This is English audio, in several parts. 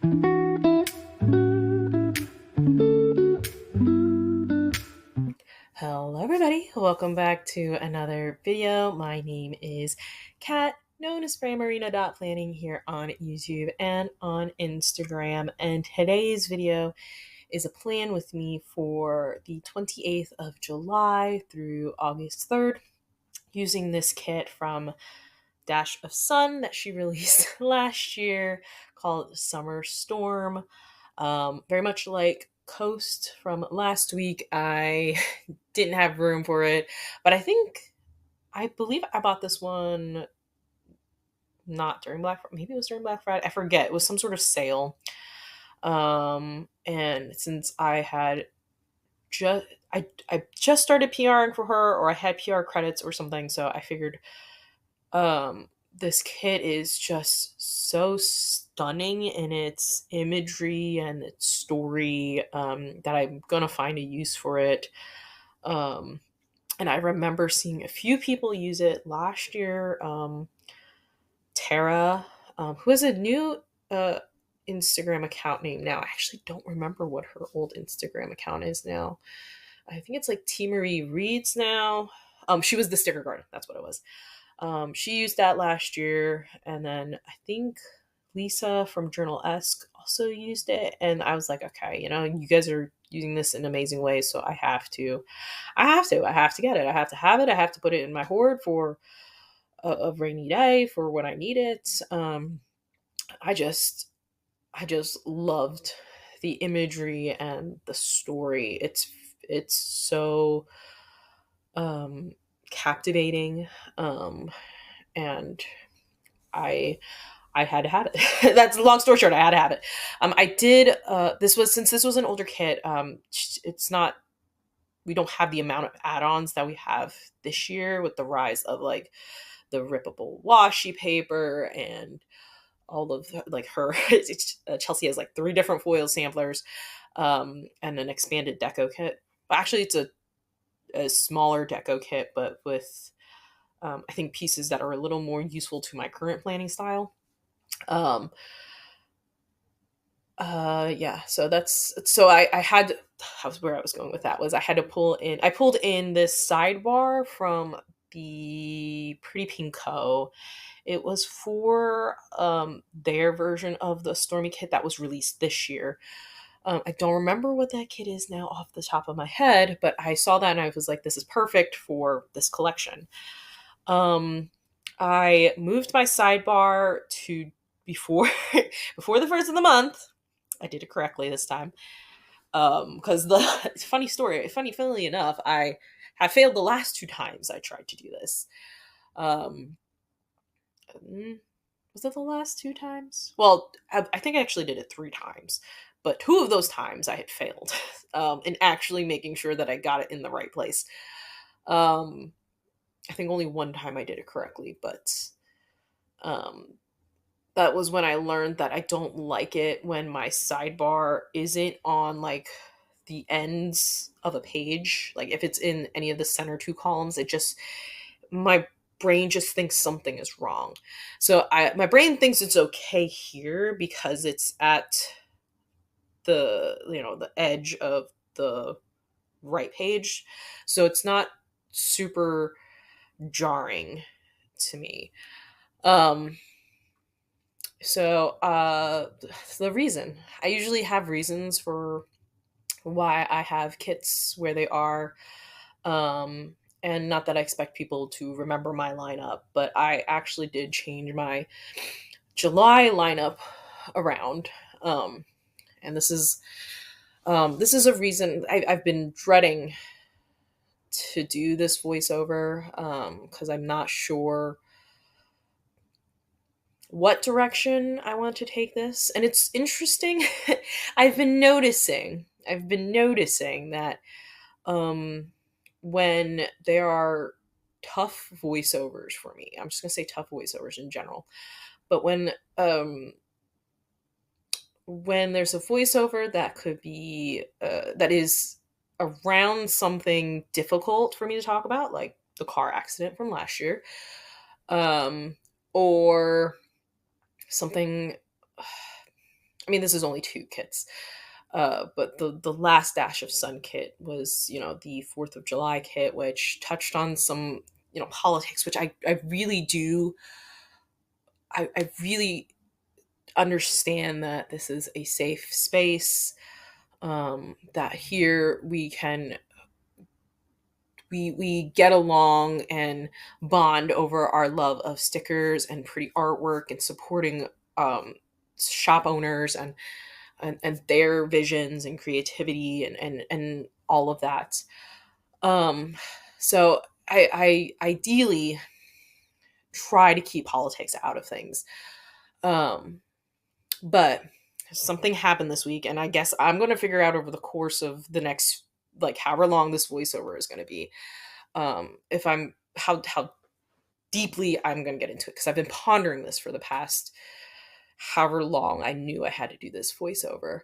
Hello everybody, welcome back to another video. My name is Kat, known as phamerina.planning here on YouTube and on Instagram, and today's video is a plan with me for the 28th of July through August 3rd, using this kit from Dash of Sun that she released last year called Summer Storm. Very much like Coast from last week, I didn't have room for it, but I believe I bought this one not during Black Friday. Maybe it was during Black Friday. I forget. It was some sort of sale. And since I had just I just started PRing for her, or I had PR credits or something, so I figured this kit is just so stunning in its imagery and its story, that I'm gonna find a use for it. And I remember seeing a few people use it last year. Tara, who has a new Instagram account name now. I actually don't remember what her old Instagram account is now. I think it's like T. Marie Reads now. She was the sticker garden. That's what it was. She used that last year, and then I think Lisa from Journal Esque also used it, and I was like, okay, you guys are using this in amazing ways, so I have to get it. I have to have it. I have to put it in my hoard for a rainy day for when I need it. I just loved the imagery and the story. It's so captivating, and I I had to have it. That's a long story short. I had to have it. I did. Since this was an older kit. It's not. We don't have the amount of add-ons that we have this year with the rise of like the rippable washi paper and all of like her. Chelsea has like 3 different foil samplers, and an expanded deco kit. Actually, it's a smaller deco kit, but with I think pieces that are a little more useful to my current planning style. Um, yeah, I had, that was where I was going with that, was I pulled in this sidebar from the Pretty Pink Co. It was for their version of the Stormy kit that was released this year. I don't remember what that kit is now off the top of my head, but I saw that and I was like, this is perfect for this collection. I moved my sidebar to before before the first of the month. I did it correctly this time. Because the funny story, funnily enough, I have failed the last 2 times I tried to do this. Um, was it the last 2 times? Well, I think I actually did it 3 times, but 2 of those times I had failed in actually making sure that I got it in the right place. I think only 1 time I did it correctly, but um, that was when I learned that I don't like it when my sidebar isn't on like the ends of a page. Like if it's in any of the center 2 columns, my brain just thinks something is wrong. So my brain thinks it's okay here because it's at the edge of the right page. So it's not super jarring to me. Um the reason, I usually have reasons for why I have kits where they are. And not that I expect people to remember my lineup, but I actually did change my July lineup around. And this is a reason I've been dreading to do this voiceover, because I'm not sure what direction I want to take this. And it's interesting. I've been noticing that when there are tough voiceovers for me, I'm just going to say tough voiceovers in general, but when there's a voiceover that could be that is around something difficult for me to talk about, like the car accident from last year, or something I mean, this is only 2 kits. But the last dash of Sun kit was, the 4th of July kit, which touched on some, politics, which I really do. I really understand that this is a safe space. That here we get along and bond over our love of stickers and pretty artwork and supporting um, shop owners and their visions and creativity and all of that. Um, so I ideally try to keep politics out of things. Um, but something happened this week, and I guess I'm going to figure out over the course of the next, like, however long this voiceover is going to be, if I'm how deeply I'm going to get into it, because I've been pondering this for the past however long I knew I had to do this voiceover.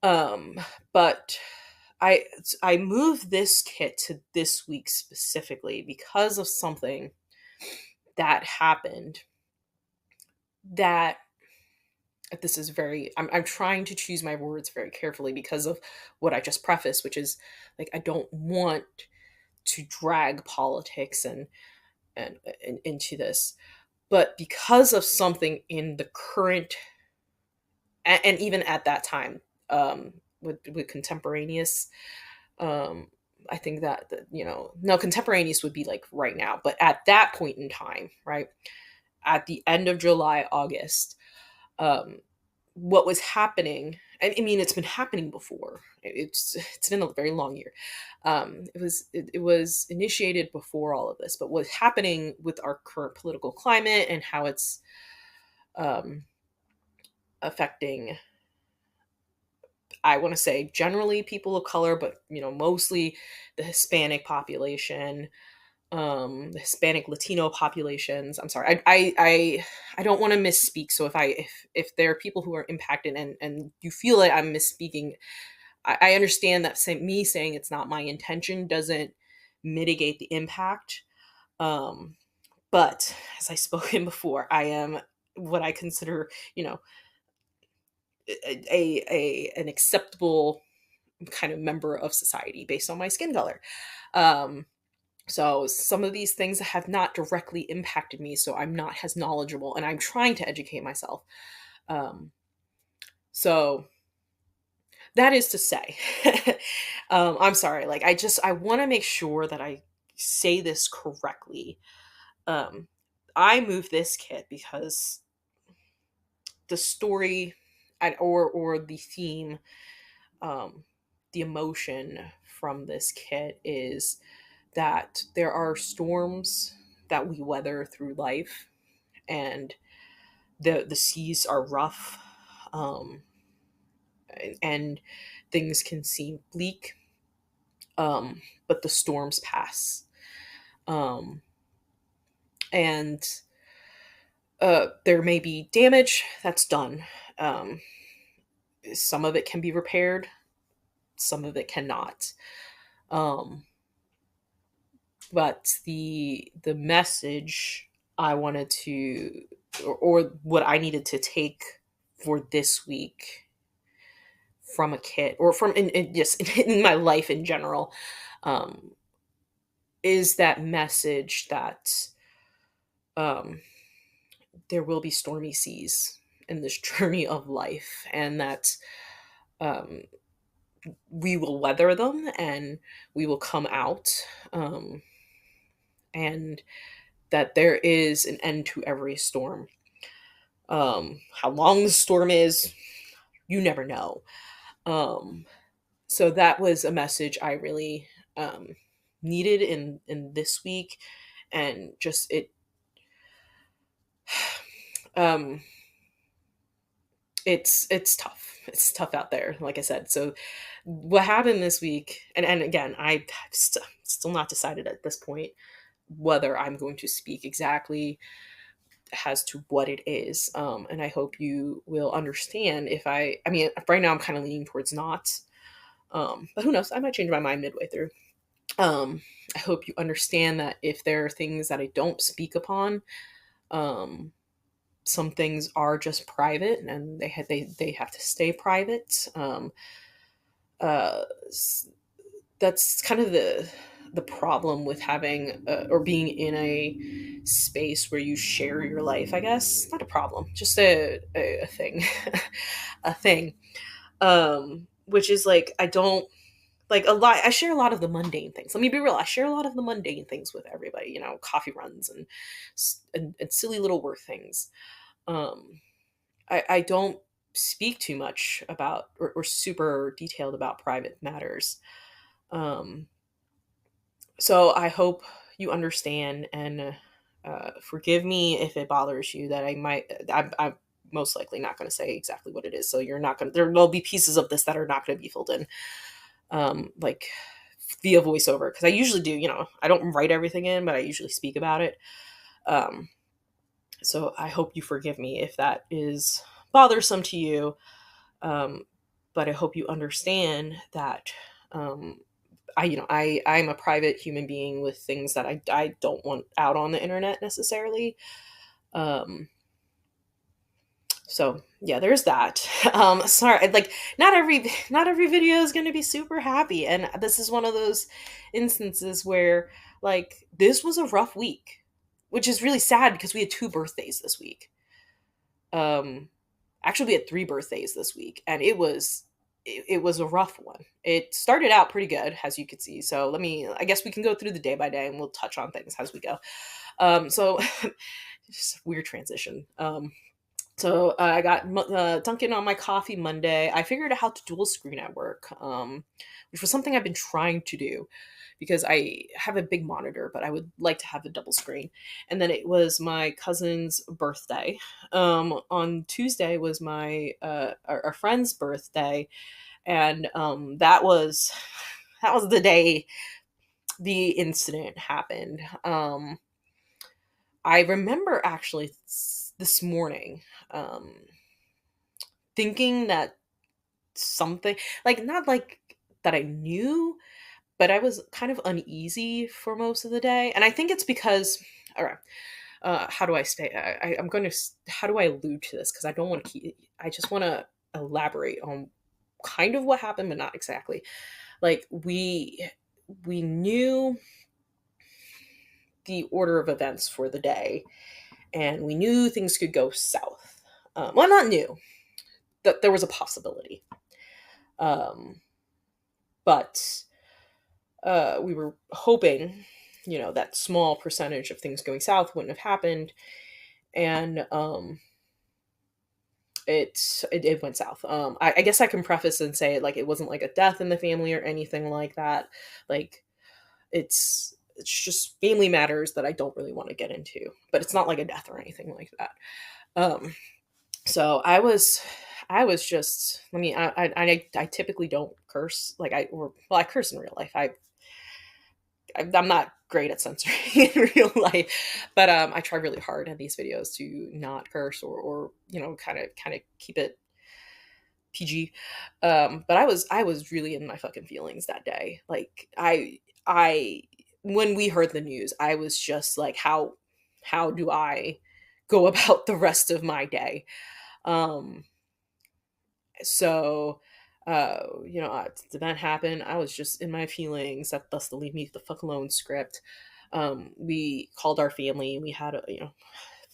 Um, but I I moved this kit to this week specifically because of something that happened that this is very I'm trying to choose my words very carefully because of what I just prefaced, which is, like, I don't want to drag politics and into this, but because of something in the current and even at that time, with contemporaneous, um I think that no, contemporaneous would be like right now, but at that point in time, right, at the end of July, August, um what was happening, I mean, it's been happening before. It's been a very long year. It was initiated before all of this, but what's happening with our current political climate and how it's um affecting, I want to say, generally people of color, but mostly the Hispanic population, the Hispanic Latino populations. I'm sorry, I don't want to misspeak. So if there are people who are impacted and you feel like I'm misspeaking, I understand that me saying it's not my intention doesn't mitigate the impact. Um, but as I spoken before, I am what I consider, an acceptable kind of member of society based on my skin color. Um, so some of these things have not directly impacted me, so I'm not as knowledgeable, and I'm trying to educate myself. Um, so that is to say, I'm sorry. Like, I want to make sure that I say this correctly. Um, I moved this kit because the story or the theme, um, the emotion from this kit is that there are storms that we weather through life, and the seas are rough, um, and things can seem bleak, but the storms pass, um, and there may be damage that's done. Um, some of it can be repaired, some of it cannot. Um, but the message I wanted to, or what I needed to take for this week from a kit, or from in just in my life in general, um, is that message that um, there will be stormy seas in this journey of life, and that um, we will weather them and we will come out, um, and that there is an end to every storm. How long the storm is, you never know. Um, so that was a message I really needed in this week, and just it. Um, it's tough. It's tough out there, like I said. So what happened this week, and again, still not decided at this point whether I'm going to speak exactly as to what it is. And I hope you will understand if I mean, right now I'm kind of leaning towards not. But who knows? I might change my mind midway through. I hope you understand that if there are things that I don't speak upon, um, some things are just private and they have to stay private. Uh, that's kind of the problem with having or being in a space where you share your life, I guess. Not a problem, just a thing. A thing. Which is like, I don't like a lot. I share a lot of the mundane things. Let me be real. I share a lot of the mundane things with everybody, coffee runs and silly little work things. Um I don't speak too much about or super detailed about private matters. um So I hope you understand and forgive me if it bothers you that I'm most likely not going to say exactly what it is. So you're not going to, there'll be pieces of this that are not going to be filled in, like via voiceover. Cause I usually do, I don't write everything in, but I usually speak about it. Um, so I hope you forgive me if that is bothersome to you. Um, but I hope you understand that, um, I'm a private human being with things that I don't want out on the internet necessarily. Um, so yeah, there's that. Sorry, like not every video is going to be super happy, and this is one of those instances where like this was a rough week, which is really sad because we had two birthdays this week. Um, Actually, we had three birthdays this week, and it was a rough one. It started out pretty good, as you could see. So I guess we can go through the day by day, and we'll touch on things as we go. So just a weird transition. So I got Dunkin' on my coffee Monday. I figured out how to dual screen at work, which was something I've been trying to do because I have a big monitor, but I would like to have a double screen. And then it was my cousin's birthday. On Tuesday was our friend's birthday, and that was the day the incident happened. I remember actually this morning um, thinking that something, like, not like that I knew, but I was kind of uneasy for most of the day. And I think it's because, all right, how do I say, I'm going to, how do I allude to this? Because I don't want to keep, I just want to elaborate on kind of what happened, but not exactly. Like, we knew the order of events for the day, and we knew things could go south. Well, not new, that there was a possibility. Um, but we were hoping, that small percentage of things going south wouldn't have happened, and it went south. I guess I can preface and say, like, it wasn't like a death in the family or anything like that. Like, it's just family matters that I don't really want to get into, but it's not like a death or anything like that. Um, so I was just, I typically don't curse, like, I curse in real life. I'm not great at censoring in real life, but I try really hard in these videos to not curse or kind of keep it PG. But I was really in my fucking feelings that day. Like, I when we heard the news, I was just like, how do I go about the rest of my day? Um, so the event happened. I was just in my feelings. That thus the leave me the fuck alone script. We called our family. We had a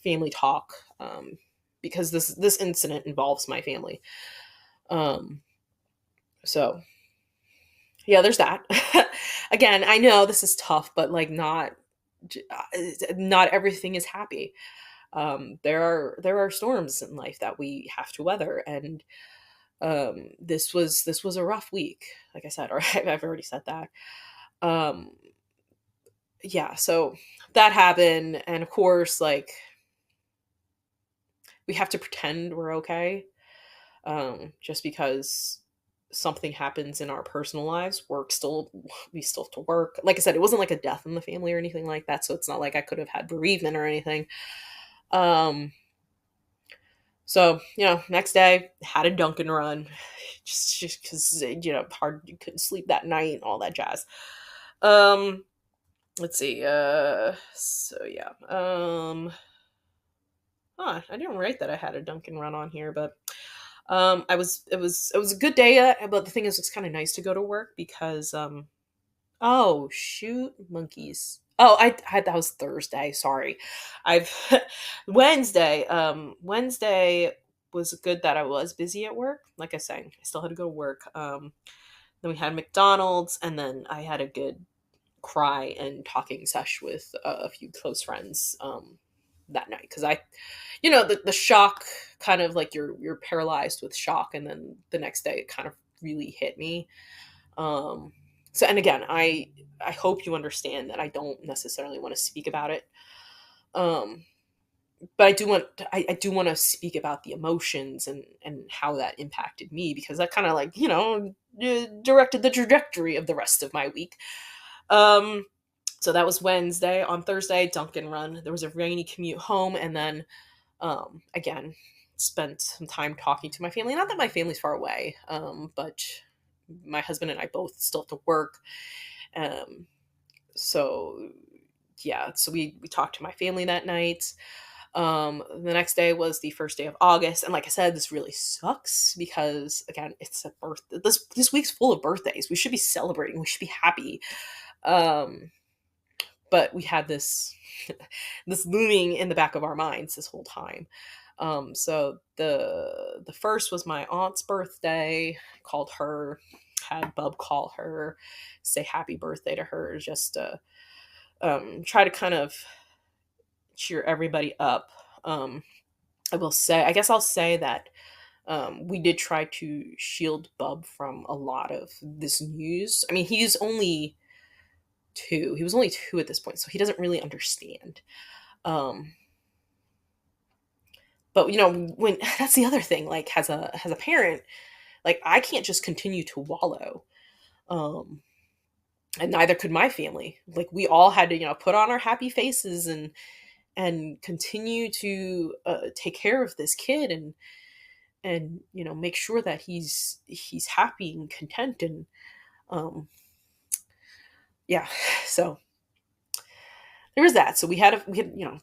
family talk, because this incident involves my family. um so yeah, there's that. Again, I know this is tough, but like, not everything is happy. There are storms in life that we have to weather, and this was a rough week, like I said, or I've already said that. um yeah, so that happened, and of course, like, we have to pretend we're okay, just because something happens in our personal lives. We still have to work. Like I said, it wasn't like a death in the family or anything like that, so it's not like I could have had bereavement or anything. um So, next day, had a Dunkin' run, just because, hard, you couldn't sleep that night, and all that jazz. Um, let's see. So yeah. I didn't write that I had a Dunkin' run on here, but it was a good day. But the thing is, it's kind of nice to go to work because oh shoot, monkeys. Oh, I that was Thursday. Sorry, I've Wednesday. Wednesday was good that I was busy at work. Like I sang, I still had to go to work. Then we had McDonald's, and then I had a good cry and talking sesh with a few close friends that night because the shock, kind of like you're paralyzed with shock, and then the next day it kind of really hit me. um so, and again, I hope you understand that I don't necessarily want to speak about it. um but I do want to speak about the emotions and how that impacted me, because that kind of like directed the trajectory of the rest of my week. um so that was Wednesday. On Thursday, Dunkin' run. There was a rainy commute home, and then again, spent some time talking to my family. Not that my family's far away, but my husband and I both still have to work. Um, so yeah, so we talked to my family that night. The next day was the first day of August, and like I said, this really sucks because again, it's a birth. This week's full of birthdays. We should be celebrating. We should be happy. Um, but we had this this looming in the back of our minds this whole time. So the first was my aunt's birthday. Called her, had Bub call her, say happy birthday to her, just to try to kind of cheer everybody up. Um, I guess I'll say that we did try to shield Bub from a lot of this news. I mean, he's only two. He was only two at this point, so he doesn't really understand. Um, but when that's the other thing. Like, as a parent, like I can't just continue to wallow. Um, and neither could my family. Like we all had to put on our happy faces and continue to take care of this kid and make sure that he's happy and content and um yeah. So there was that. So we had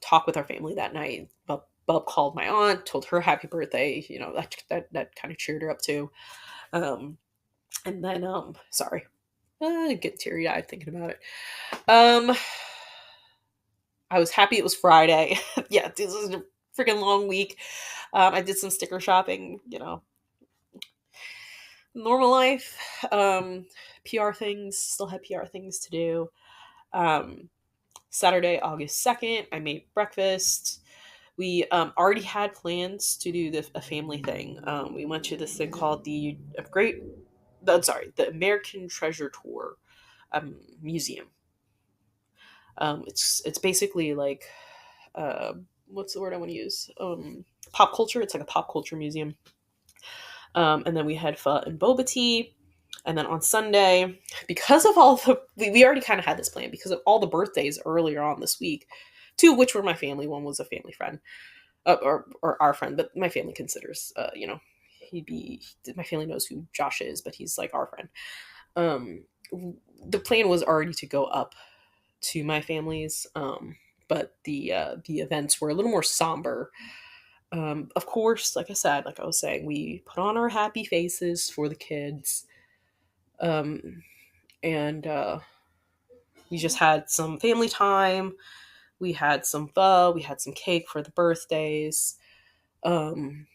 talk with our family that night. Bub called my aunt, told her happy birthday. That kind of cheered her up too. Um, and then sorry, I get teary eyed thinking about it. Um, I was happy it was Friday. Yeah, this was a freaking long week. I did some sticker shopping. Normal life. PR things. Still had PR things to do. Um, Saturday, August 2nd, I made breakfast. We already had plans to do a family thing. We went to this thing called the American Treasure Tour museum. It's basically like what's the word I want to use? Pop culture. It's like a pop culture museum. And then we had pho and boba tea. And then on Sunday, because of all we already kind of had this plan because of all the birthdays earlier on this week, two of which were my family. One was a family friend, or our friend, but my family considers, he'd be, my family knows who Josh is, but he's like our friend. Um, the plan was already to go up to my family's, but the events were a little more somber. Of course, like I said, like I was saying, we put on our happy faces for the kids. And we just had some family time. We had some pho. We had some cake for the birthdays. Um,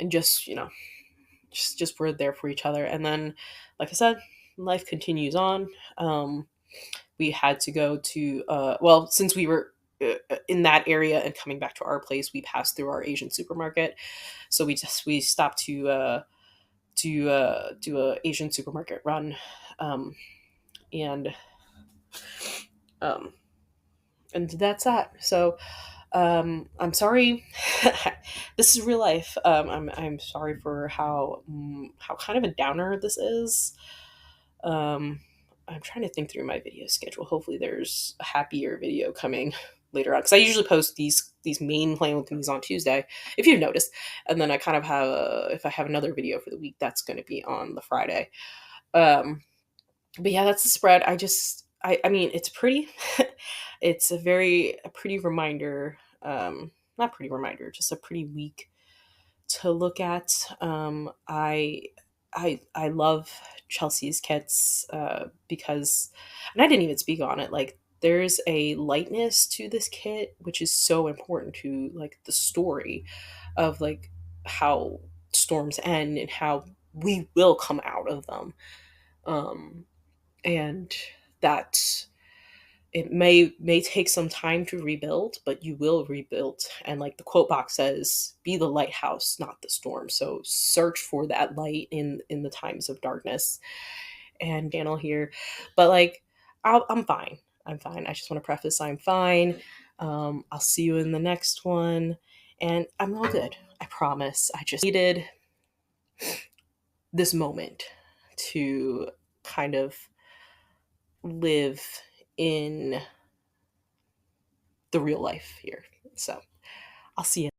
and just just we're there for each other. And then, like I said, life continues on. We had to go to well, since we were in that area and coming back to our place, we passed through our Asian supermarket, so we stopped to do a Asian supermarket run. Um, and um, and that's that. So I'm sorry. This is real life. I'm sorry for how kind of a downer this is. Um, I'm trying to think through my video schedule. Hopefully, there's a happier video coming later on because I usually post these main plan with things on Tuesday, if you've noticed, and then I kind of have if I have another video for the week, that's going to be on the Friday. But yeah, that's the spread. I mean, it's pretty. It's a pretty reminder. not pretty reminder, just a pretty week to look at. I love Chelsea's kits because, and I didn't even speak on it. Like, there's a lightness to this kit, which is so important to like the story of like how storms end and how we will come out of them. Um, and that it may take some time to rebuild, but you will rebuild. And like the quote box says, be the lighthouse, not the storm. So search for that light in the times of darkness. And channel here, but like I'm fine. I'm fine. I just want to preface I'm fine. I'll see you in the next one, and I'm all good. I promise. I just needed this moment to kind of live in the real life here. So I'll see you.